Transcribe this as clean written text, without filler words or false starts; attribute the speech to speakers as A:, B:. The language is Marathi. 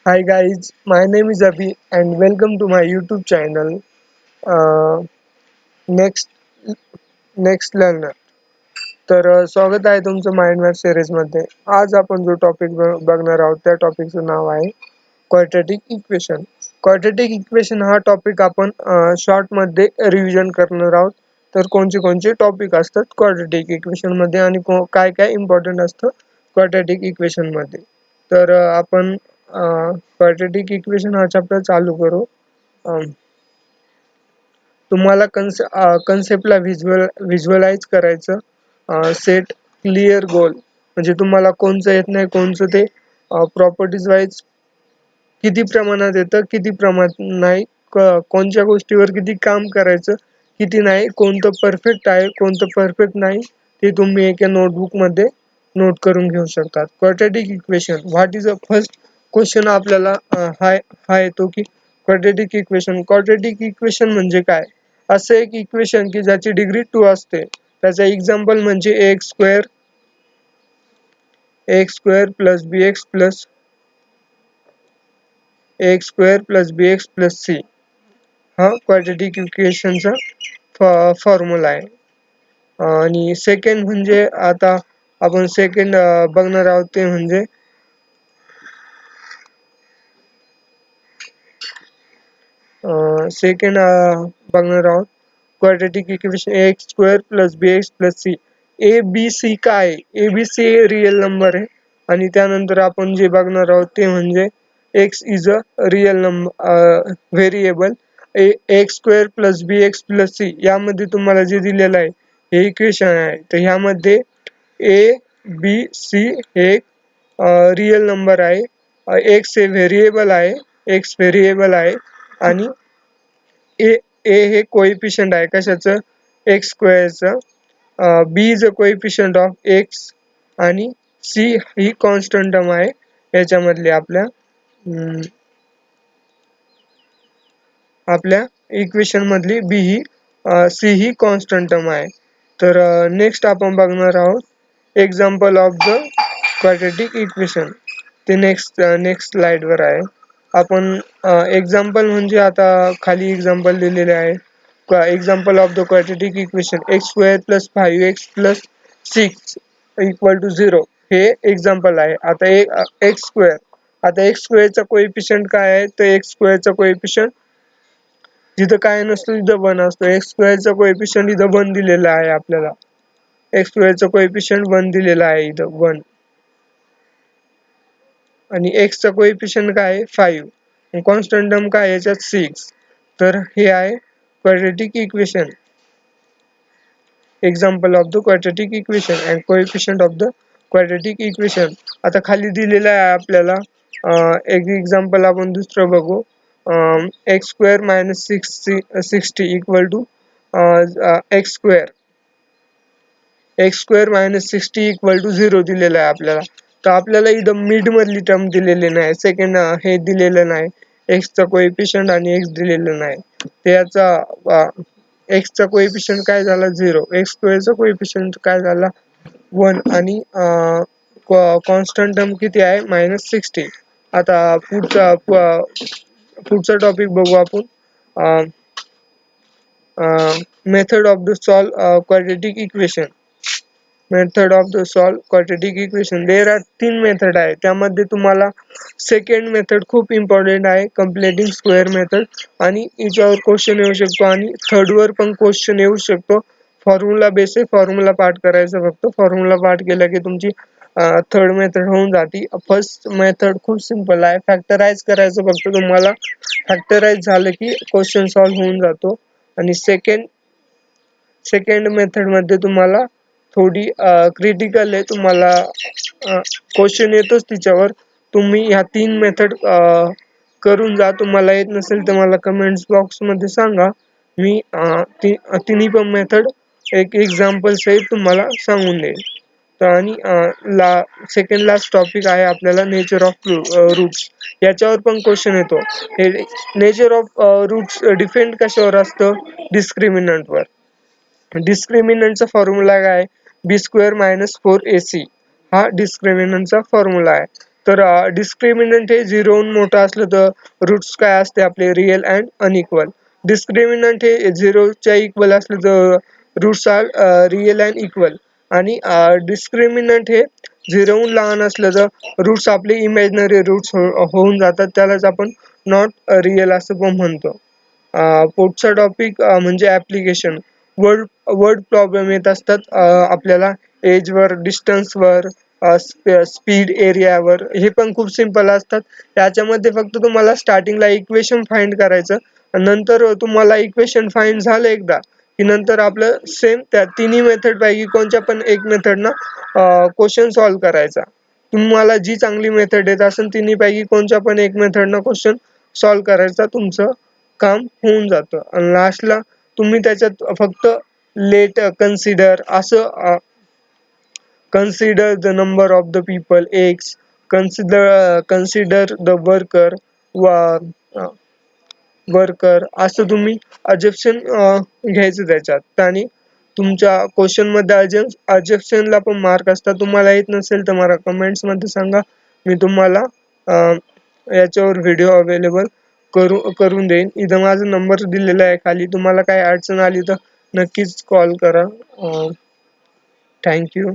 A: Hi guys, my name is Abhi and welcome to my YouTube channel uh, Next Next Learner. स्वागत आहे तुमचं माइंड मॅथ सिरीज मध्ये. आज आपण जो टॉपिक बघणार आहोत त्या टॉपिकचं नाव आहे क्वाड्रॅटिक इक्वेशन. क्वाड्रॅटिक इक्वेशन हा टॉपिक आपण शॉर्ट मध्ये रिव्हिजन करणार आहोत. तर कोणते कोणते टॉपिक असतात क्वाड्रॅटिक इक्वेशन मध्ये आणि काय काय इम्पॉर्टंट असतं क्वाड्रॅटिक इक्वेशन मध्ये. आपण क्वाड्रॅटिक इक्वेशन हा चॅप्टर चालू करू. अं, तुम्हाला कन्सेप्टला व्हिज्युअलाइज करायचं, सेट क्लिअर गोल म्हणजे तुम्हाला कोणचं येत नाही कोणचं ते प्रॉपर्टीज वाईज किती प्रमाणात येतं किती प्रमाणात नाही, कोणत्या गोष्टीवर किती काम करायचं किती नाही, कोणतं परफेक्ट आहे कोणतं परफेक्ट नाही ते तुम्ही एका नोटबुक मध्ये नोट करून घेऊ शकतात. Quadratic equation what is a first question आपल्याला हा येतो की क्वाड्रॅटिक इक्वेशन म्हणजे काय. असं एक इक्वेशन की ज्याची डिग्री 2 असते. त्याचा एक्झाम्पल म्हणजे x square plus bx plus c हा क्वाड्रॅटिक इक्वेशनचा फॉर्म्युला आहे. आणि सेकंड म्हणजे आता आपण सेकंड बघणार आहोत ते म्हणजे सेकंड बघणार आहोत quadratic equation x² + bx + c. A B C काय, A B C real number आहे. आणि त्यानंतर आपण जे बघणार आहोत ते म्हणजे x is a real number variable. x² + bx + c यामध्ये तुम्हाला जे दिलेलं आहे हे इक्वेशन आहे. तर ह्यामध्ये ए बी सी हे रिअल नंबर आहे, एक्स हे व्हेरिएबल आहे आणि ए ए हे कोएफिशियंट आहे कशाचं, एक्स स्क्वेअरचं. B is a coefficient of x आणि सी ही कॉन्स्टंट टर्म आहे याच्यामधली आपल्या इक्वेशन मधली सी ही कॉन्स्टंट टर्म आहे. तर नेक्स्ट आपण बघणार आहोत example of the quadratic equation. ते नेक्स्ट स्लाइड वर आहे. आपण एक्झाम्पल म्हणजे आता खाली एक्झाम्पल दिलेले आहे. Example of the quadratic equation x² + 5x + 6 = 0 हे एक्झाम्पल आहे. आता एक्स स्क्वेअरचा कोएफिशियंट काय आहे, तर एक्स स्क्वेअरचा कोएफिशियंट जिथं काय नसतं तिथं 1 असतो. एक्स स्क्वेअरचा कोएफिशियंट इथं 1 दिलेला आहे आपल्याला. एक्स स्क्वेअरचा कोएफिशियंट 1 दिलेला आहे इथं 1 आणि एक्सचा कोएफिशियंट काय आहे 5. कॉन्स्टंट टर्म काय याच्यात 6. तर हे आहे quadratic equation. Example of the quadratic equation and coefficient of the quadratic equation. आता खाली दिलेलं आहे आपल्याला एक एक्झाम्पल आपण दुसरं बघू. x² - 60 = x² - 60 = 0 दिलेलं आहे आपल्याला. तर आपल्याला इथं मिड मधली टर्म दिलेली नाही, सेकंड हे दिलेलं नाही, एक्सचा कोएफिशियंट आणि एक्स दिलेलं नाही. त्याचा एक्सचा कोएफिशियंट काय झाला 0, एक्स स्क्वेअरचा कोएफिशियंट काय झाला 1 आणि कॉन्स्टंट टर्म किती आहे -60. आता पुढचा टॉपिक बघू आपण. Method of the solve quadratic equation. Method of the solve quadratic equation there are 3 method आहे. त्यामध्ये तुम्हाला सेकंड मेथड खूप इम्पॉर्टंट आहे, कम्प्लिटिंग स्क्वेअर मेथड. आणि याच्यावर क्वेश्चन येऊ शकतो आणि थर्ड वर पण क्वेश्चन येऊ शकतो. फॉर्म्युला बेस आहे, फॉर्म्युला पाठ करायचं फक्त. फॉर्म्युला पाठ केला की तुमची थर्ड मेथड होऊन जाते. फर्स्ट मेथड खूप सिंपल आहे, फॅक्टराइज करायचं फक्त तुम्हाला. फॅक्टराइज झालं की क्वेश्चन सॉल्व्ह होऊन जातो. आणि सेकंड मेथड मध्ये तुम्हाला थोडी क्रिटिकल आहे, तुम्हाला क्वेश्चन येतोच तिच्यावर. तुम्ही ह्या 3 मेथड करून जा. तुम्हाला येत नसेल तर मला कमेंट्स बॉक्स मध्ये सांगा. मी तिन्ही पण मेथड एक एक्झाम्पल सहित तुम्हाला सांगून देईल. आणि सेकंड लास्ट टॉपिक आहे आपल्याला नेचर ऑफ रूट्स. याच्यावर पण क्वेश्चन येतो. हे नेचर ऑफ रूट्स डिपेंड कशावर असतं, डिस्क्रिमिनंटवर. डिस्क्रिमिनंटचा फॉर्म्युला काय, b² - 4ac हा डिस्क्रिमिनंटचा फॉर्म्युला आहे. तर डिस्क्रिमिनंट हे झिरोहून मोठं असलं तर रूट्स काय असते आपले रिअल अँड अनइक्वल. डिस्क्रिमिनंट हे झिरोच्या इक्वल असलं तर roots are real and equal. आणि डिस्क्रिमिनंट हे झिरोहून लहान असलं तर रूट्स आपले इमॅजिनरी रूट्स होऊन जातात, त्यालाच आपण नॉट रिअल असं पण म्हणतो. पुढचा टॉपिक म्हणजे ऍप्लिकेशन. वर्ड वर्ड प्रॉब्लेम येत असतात आपल्याला एजवर, डिस्टन्सवर, स्पीड, एरियावर. हे पण खूप सिंपल असतात. त्याच्यामध्ये फक्त तुम्हाला स्टार्टिंगला इक्वेशन फाइंड करायचं, नंतर तुम्हाला इक्वेशन फाइंड झालं एकदा की नंतर आपलं सेम त्या तिन्ही मेथड पैकी कोणत्या पण एक मेथडनं क्वेश्चन सॉल्व्ह करायचा. तुम्हाला जी चांगली मेथड येत असेल तिन्ही पैकी कोणत्या पण एक मेथडनं क्वेश्चन सॉल्व्ह करायचा, तुमचं काम होऊन जातं. आणि लास्टला तुम्ही त्याच्यात फक्त लेट कन्सिडर असं consider the number of the people x, consider the worker असं तुम्ही अजेप्शन घ्यायचं त्याच्यात. आणि तुमच्या क्वेश्चन मध्ये अजेप्शनला पण मार्क असतात. तुम्हाला येत नसेल तर मला कमेंट्स मध्ये सांगा, मी तुम्हाला याच्यावर व्हिडिओ अवेलेबल करून देईन. इथं माझा नंबर दिलेला आहे खाली. तुम्हाला काही अडचण आली तर नक्कीच कॉल करा. थँक्यू.